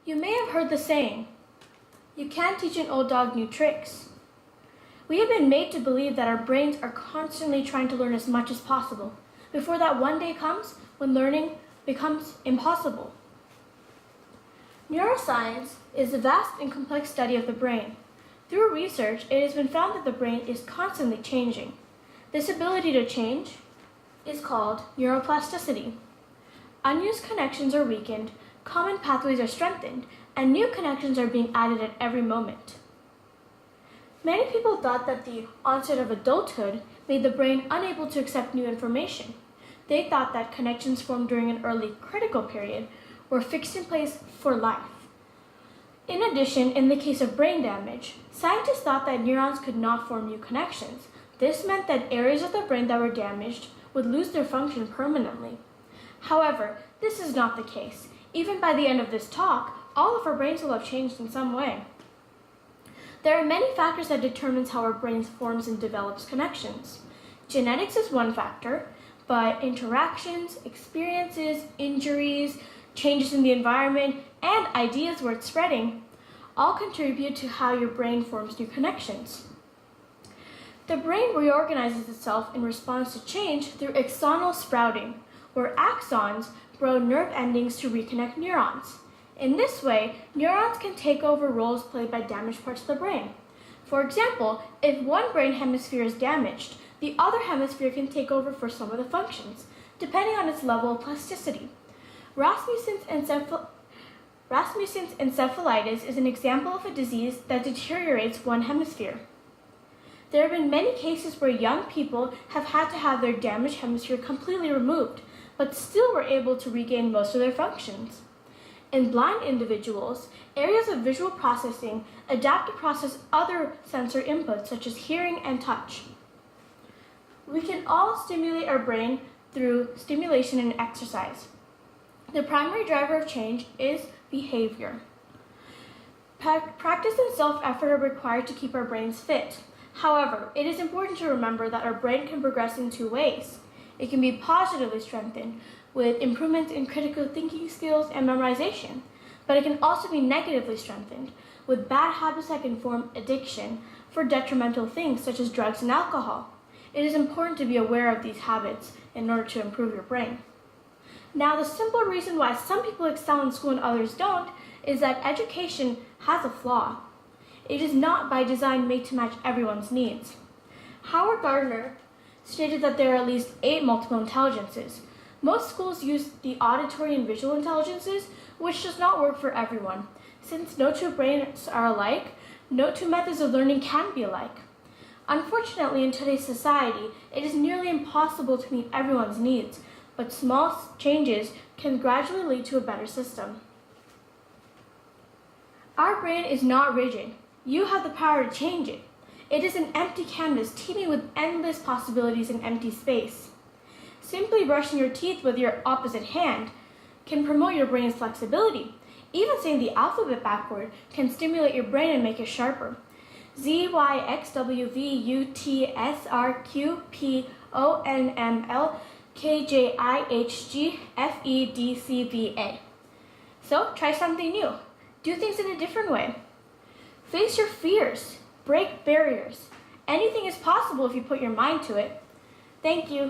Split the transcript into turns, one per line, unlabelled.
You may have heard the saying, you can't teach an old dog new tricks. We have been made to believe that our brains are constantly trying to learn as much as possible before that one day comes when learning becomes impossible. Neuroscience is a vast and complex study of the brain. Through research, it has been found that the brain is constantly changing. This ability to change is called neuroplasticity. Unused connections are weakened, common pathways are strengthened, and new connections are being added at every moment. Many people thought that the onset of adulthood made the brain unable to accept new information. They thought that connections formed during an early critical period were fixed in place for life. In addition, in the case of brain damage, scientists thought that neurons could not form new connections. This meant that areas of the brain that were damaged would lose their function permanently. However, this is not the case. Even by the end of this talk, all of our brains will have changed in some way. There are many factors that determine how our brain forms and develops connections. Genetics is one factor, but interactions, experiences, injuries, changes in the environment, and ideas where it's spreading all contribute to how your brain forms new connections. The brain reorganizes itself in response to change through axonal sprouting, where axons grow nerve endings to reconnect neurons. In this way, neurons can take over roles played by damaged parts of the brain. For example, if one brain hemisphere is damaged, the other hemisphere can take over for some of the functions, depending on its level of plasticity. Rasmussen's encephalitis is an example of a disease that deteriorates one hemisphere. There have been many cases where young people have had to have their damaged hemisphere completely removed, but still were able to regain most of their functions. In blind individuals, areas of visual processing adapt to process other sensor inputs such as hearing and touch. We can all stimulate our brain through stimulation and exercise. The primary driver of change is behavior. Practice and self-effort are required to keep our brains fit. However, it is important to remember that our brain can progress in two ways. It can be positively strengthened with improvements in critical thinking skills and memorization, but it can also be negatively strengthened with bad habits that can form addiction for detrimental things such as drugs and alcohol. It is important to be aware of these habits in order to improve your brain. Now, the simple reason why some people excel in school and others don't is that education has a flaw. It is not by design made to match everyone's needs. Howard Gardner stated that there are at least 8 multiple intelligences. Most schools use the auditory and visual intelligences, which does not work for everyone. Since no two brains are alike, no two methods of learning can be alike. Unfortunately, in today's society, it is nearly impossible to meet everyone's needs, but small changes can gradually lead to a better system. Our brain is not rigid. You have the power to change it. It is an empty canvas teeming with endless possibilities in empty space. Simply brushing your teeth with your opposite hand can promote your brain's flexibility. Even saying the alphabet backward can stimulate your brain and make it sharper. Z, Y, X, W, V, U, T, S, R, Q, P, O, N, M, L, K, J, I, H, G, F, E, D, C, V, A. So try something new. Do things in a different way. Face your fears. Break barriers. Anything is possible if you put your mind to it. Thank you.